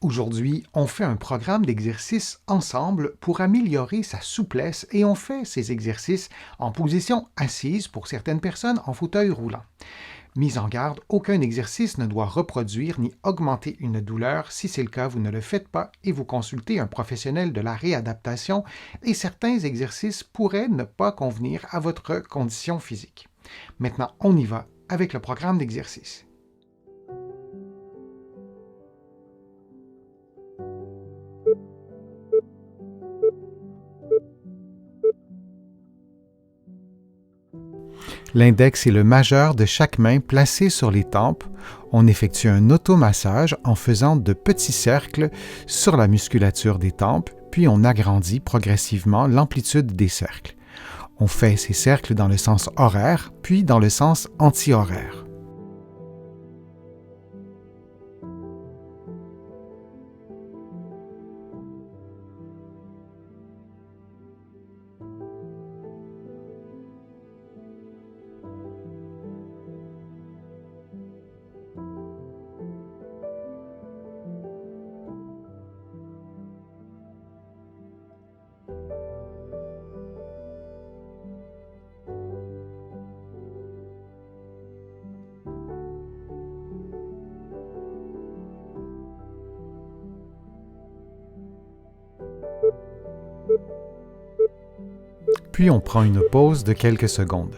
Aujourd'hui, on fait un programme d'exercices ensemble pour améliorer sa souplesse et on fait ces exercices en position assise pour certaines personnes en fauteuil roulant. Mise en garde, aucun exercice ne doit reproduire ni augmenter une douleur. Si c'est le cas, vous ne le faites pas et vous consultez un professionnel de la réadaptation et certains exercices pourraient ne pas convenir à votre condition physique. Maintenant, on y va avec le programme d'exercice. L'index et le majeur de chaque main placés sur les tempes. On effectue un automassage en faisant de petits cercles sur la musculature des tempes, puis on agrandit progressivement l'amplitude des cercles. On fait ces cercles dans le sens horaire, puis dans le sens anti-horaire. Puis on prend une pause de quelques secondes.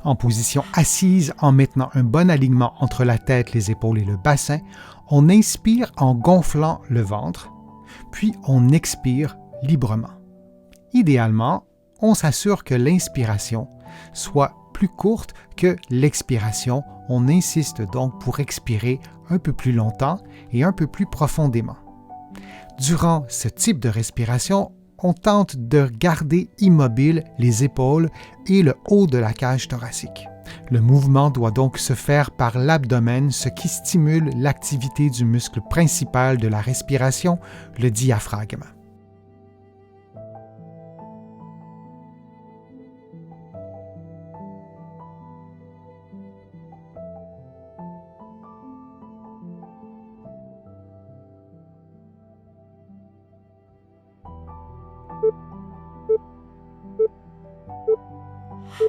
En position assise, en maintenant un bon alignement entre la tête, les épaules et le bassin, on inspire en gonflant le ventre, puis on expire librement. Idéalement, on s'assure que l'inspiration soit plus courte que l'expiration. On insiste donc pour expirer un peu plus longtemps et un peu plus profondément. Durant ce type de respiration, on tente de garder immobiles les épaules et le haut de la cage thoracique. Le mouvement doit donc se faire par l'abdomen, ce qui stimule l'activité du muscle principal de la respiration, le diaphragme.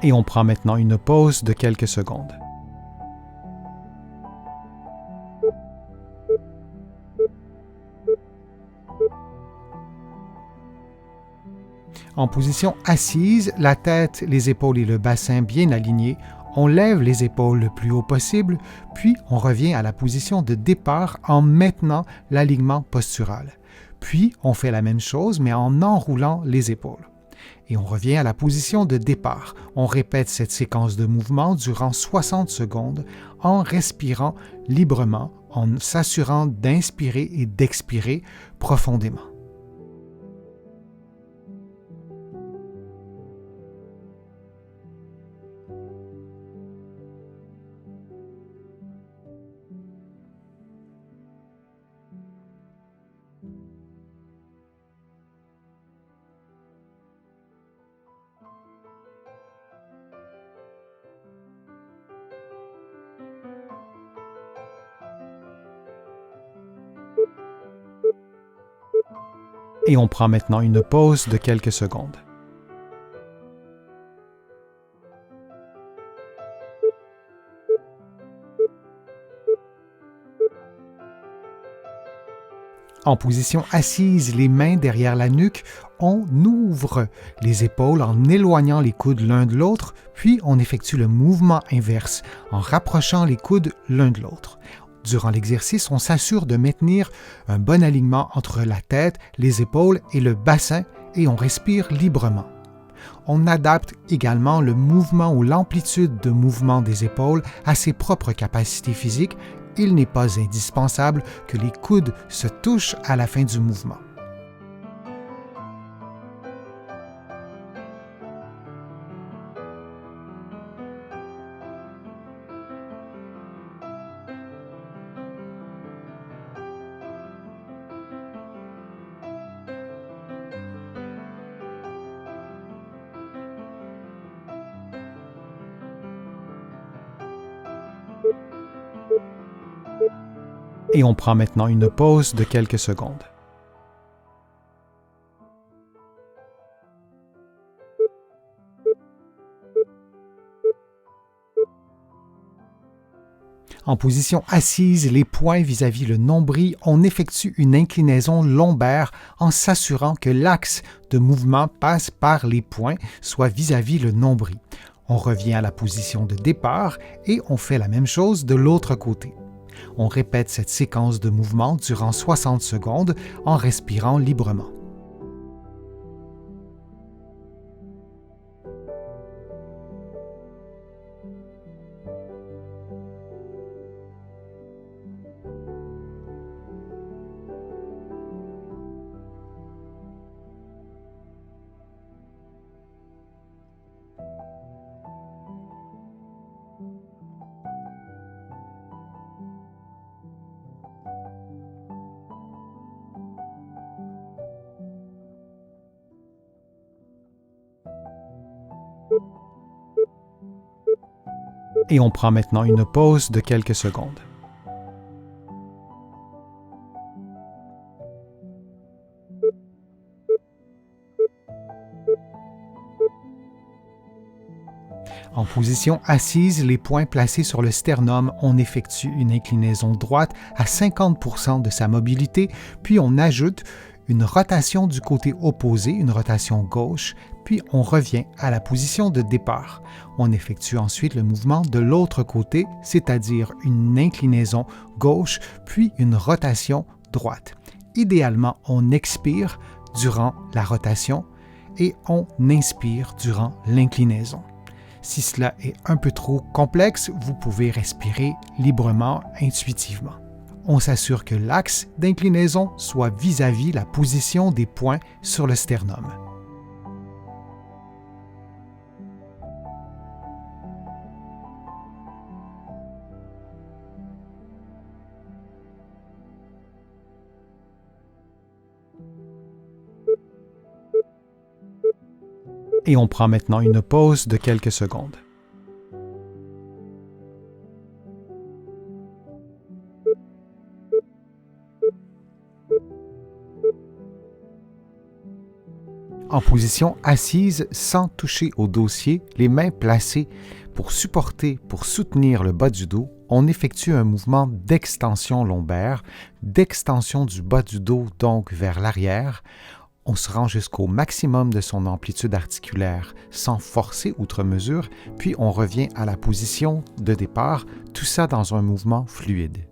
Et on prend maintenant une pause de quelques secondes. En position assise, la tête, les épaules et le bassin bien alignés, on lève les épaules le plus haut possible, puis on revient à la position de départ en maintenant l'alignement postural. Puis on fait la même chose mais en enroulant les épaules. Et on revient à la position de départ. On répète cette séquence de mouvements durant 60 secondes en respirant librement, en s'assurant d'inspirer et d'expirer profondément. Et on prend maintenant une pause de quelques secondes. En position assise, les mains derrière la nuque, on ouvre les épaules en éloignant les coudes l'un de l'autre, puis on effectue le mouvement inverse en rapprochant les coudes l'un de l'autre. Durant l'exercice, on s'assure de maintenir un bon alignement entre la tête, les épaules et le bassin et on respire librement. On adapte également le mouvement ou l'amplitude de mouvement des épaules à ses propres capacités physiques. Il n'est pas indispensable que les coudes se touchent à la fin du mouvement. Et on prend maintenant une pause de quelques secondes. En position assise, les poings vis-à-vis le nombril, on effectue une inclinaison lombaire en s'assurant que l'axe de mouvement passe par les poings, soit vis-à-vis le nombril. On revient à la position de départ et on fait la même chose de l'autre côté. On répète cette séquence de mouvements durant 60 secondes en respirant librement. Et on prend maintenant une pause de quelques secondes. En position assise, les poings placés sur le sternum, on effectue une inclinaison droite à 50% de sa mobilité, puis on ajoute une rotation du côté opposé, une rotation gauche, puis on revient à la position de départ. On effectue ensuite le mouvement de l'autre côté, c'est-à-dire une inclinaison gauche, puis une rotation droite. Idéalement, on expire durant la rotation et on inspire durant l'inclinaison. Si cela est un peu trop complexe, vous pouvez respirer librement, intuitivement. On s'assure que l'axe d'inclinaison soit vis-à-vis la position des poings sur le sternum. Et on prend maintenant une pause de quelques secondes. En position assise, sans toucher au dossier, les mains placées pour soutenir le bas du dos, on effectue un mouvement d'extension lombaire, d'extension du bas du dos donc vers l'arrière. On se rend jusqu'au maximum de son amplitude articulaire sans forcer outre mesure, puis on revient à la position de départ, tout ça dans un mouvement fluide.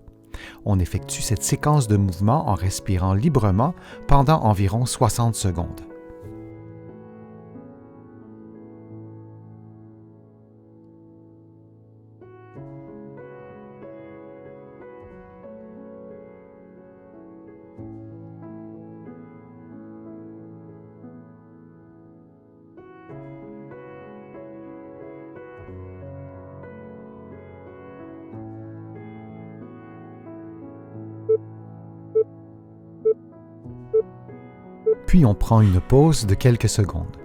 On effectue cette séquence de mouvements en respirant librement pendant environ 60 secondes. Puis on prend une pause de quelques secondes.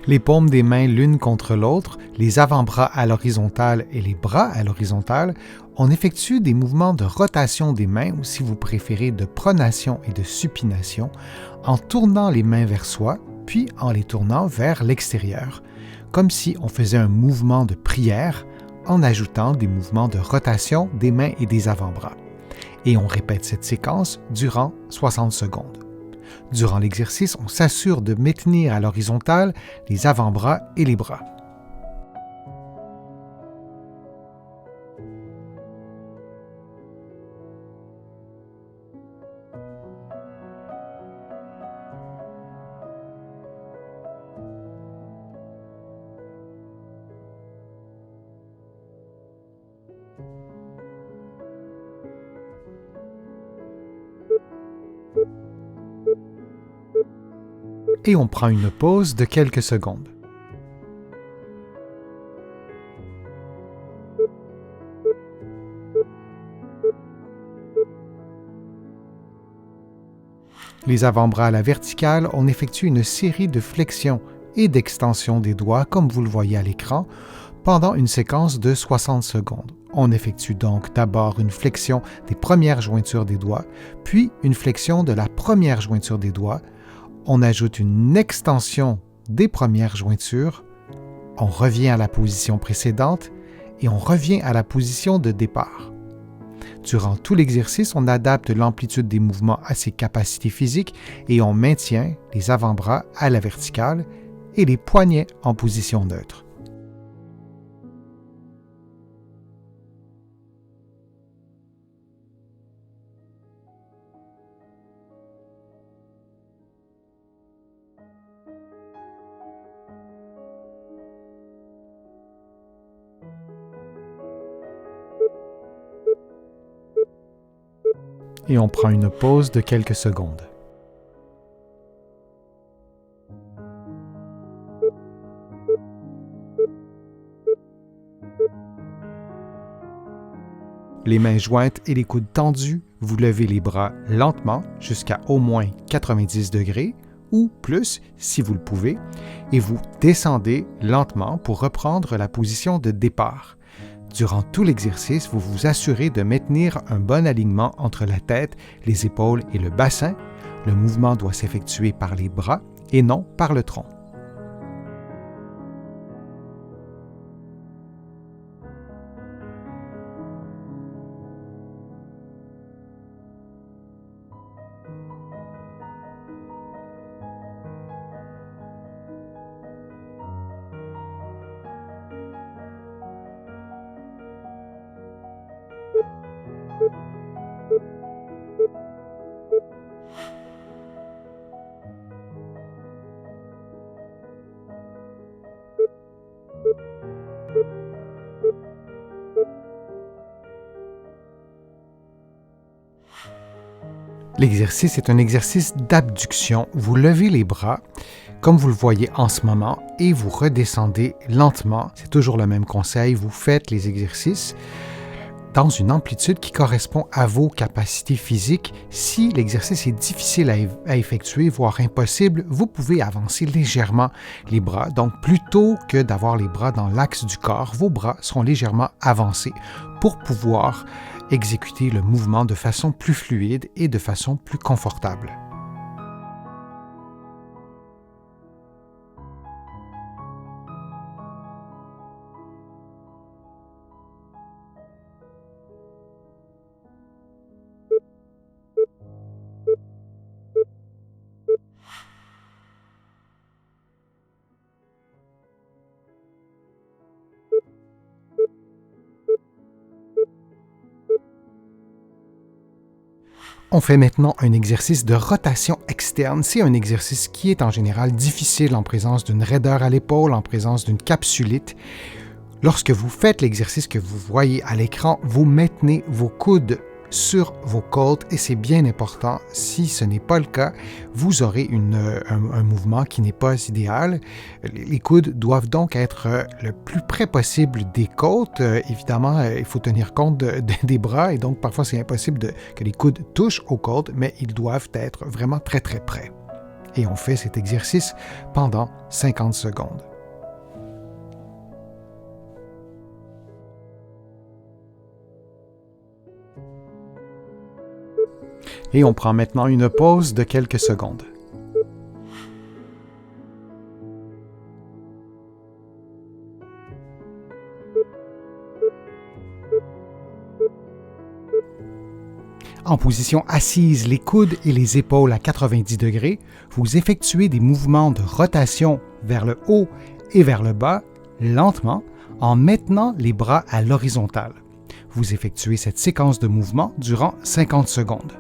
Les paumes des mains l'une contre l'autre, les avant-bras à l'horizontale et les bras à l'horizontale, on effectue des mouvements de rotation des mains, ou si vous préférez de pronation et de supination, en tournant les mains vers soi, puis en les tournant vers l'extérieur, comme si on faisait un mouvement de prière en ajoutant des mouvements de rotation des mains et des avant-bras. Et on répète cette séquence durant 60 secondes. Durant l'exercice, on s'assure de maintenir à l'horizontale les avant-bras et les bras. Et on prend une pause de quelques secondes. Les avant-bras à la verticale, on effectue une série de flexions et d'extensions des doigts, comme vous le voyez à l'écran, pendant une séquence de 60 secondes. On effectue donc d'abord une flexion des premières jointures des doigts, puis une flexion de la première jointure des doigts. On ajoute une extension des premières jointures, on revient à la position précédente et on revient à la position de départ. Durant tout l'exercice, on adapte l'amplitude des mouvements à ses capacités physiques et on maintient les avant-bras à la verticale et les poignets en position neutre. Et on prend une pause de quelques secondes. Les mains jointes et les coudes tendus, vous levez les bras lentement jusqu'à au moins 90 degrés ou plus si vous le pouvez, et vous descendez lentement pour reprendre la position de départ. Durant tout l'exercice, vous vous assurez de maintenir un bon alignement entre la tête, les épaules et le bassin. Le mouvement doit s'effectuer par les bras et non par le tronc. L'exercice est un exercice d'abduction. Vous levez les bras, comme vous le voyez en ce moment, et vous redescendez lentement. C'est toujours le même conseil. Vous faites les exercices dans une amplitude qui correspond à vos capacités physiques. Si l'exercice est difficile à effectuer, voire impossible, vous pouvez avancer légèrement les bras. Donc, plutôt que d'avoir les bras dans l'axe du corps, vos bras seront légèrement avancés pour pouvoir exécuter le mouvement de façon plus fluide et de façon plus confortable. On fait maintenant un exercice de rotation externe. C'est un exercice qui est en général difficile en présence d'une raideur à l'épaule, en présence d'une capsulite. Lorsque vous faites l'exercice que vous voyez à l'écran, vous maintenez vos coudes sur vos côtes et c'est bien important. Si ce n'est pas le cas, vous aurez un mouvement qui n'est pas idéal. Les coudes doivent donc être le plus près possible des côtes. Évidemment, il faut tenir compte des bras et donc parfois c'est impossible que les coudes touchent aux côtes, mais ils doivent être vraiment très très près. Et on fait cet exercice pendant 50 secondes. Et on prend maintenant une pause de quelques secondes. En position assise, les coudes et les épaules à 90 degrés, vous effectuez des mouvements de rotation vers le haut et vers le bas, lentement, en maintenant les bras à l'horizontale. Vous effectuez cette séquence de mouvements durant 50 secondes.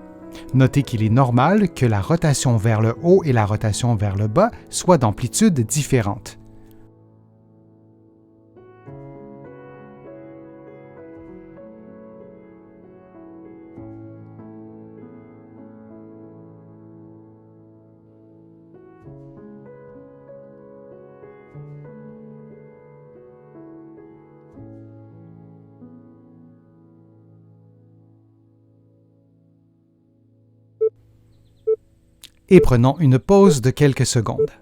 Notez qu'il est normal que la rotation vers le haut et la rotation vers le bas soient d'amplitudes différentes. et prenons une pause de quelques secondes.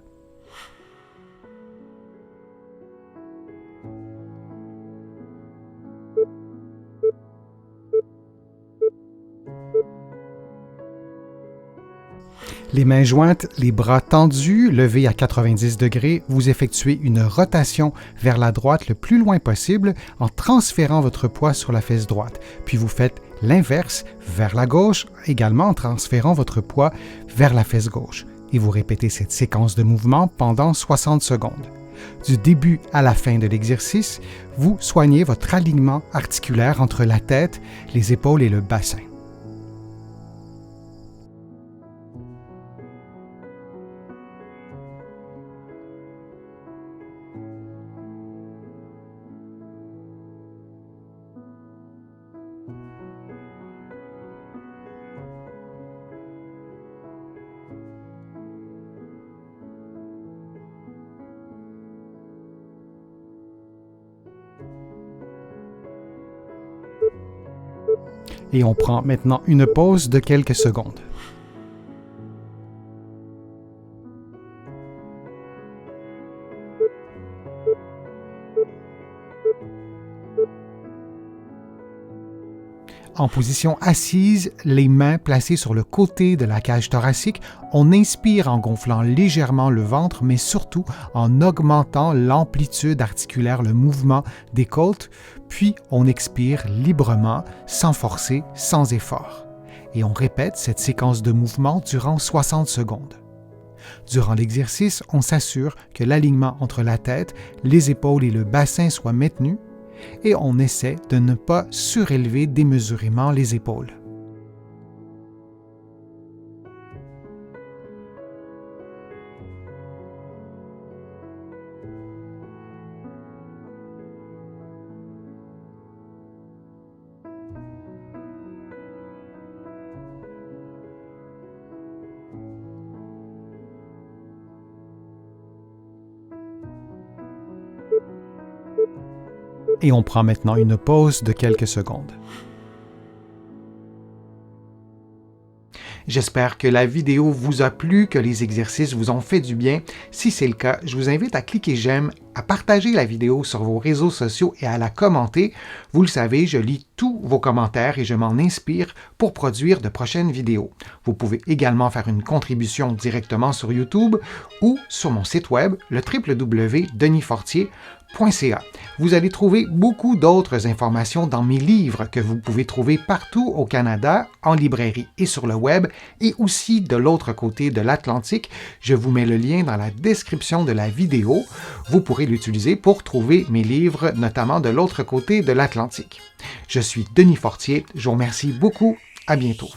Les mains jointes, les bras tendus, levés à 90 degrés, vous effectuez une rotation vers la droite le plus loin possible en transférant votre poids sur la fesse droite. Puis vous faites l'inverse vers la gauche, également en transférant votre poids vers la fesse gauche. Et vous répétez cette séquence de mouvements pendant 60 secondes. Du début à la fin de l'exercice, vous soignez votre alignement articulaire entre la tête, les épaules et le bassin. Et on prend maintenant une pause de quelques secondes. En position assise, les mains placées sur le côté de la cage thoracique, on inspire en gonflant légèrement le ventre, mais surtout en augmentant l'amplitude articulaire, le mouvement des côtes, puis on expire librement, sans forcer, sans effort. Et on répète cette séquence de mouvements durant 60 secondes. Durant l'exercice, on s'assure que l'alignement entre la tête, les épaules et le bassin soit maintenu, et on essaie de ne pas surélever démesurément les épaules. Et on prend maintenant une pause de quelques secondes. J'espère que la vidéo vous a plu, que les exercices vous ont fait du bien. Si c'est le cas, je vous invite à cliquer j'aime, à partager la vidéo sur vos réseaux sociaux et à la commenter. Vous le savez, je lis tous vos commentaires et je m'en inspire pour produire de prochaines vidéos. Vous pouvez également faire une contribution directement sur YouTube ou sur mon site web, le www.denisfortier.ca. Vous allez trouver beaucoup d'autres informations dans mes livres que vous pouvez trouver partout au Canada, en librairie et sur le web, et aussi de l'autre côté de l'Atlantique. Je vous mets le lien dans la description de la vidéo. Vous pourrez l'utiliser pour trouver mes livres, notamment de l'autre côté de l'Atlantique. Je suis Denis Fortier. Je vous remercie beaucoup. À bientôt.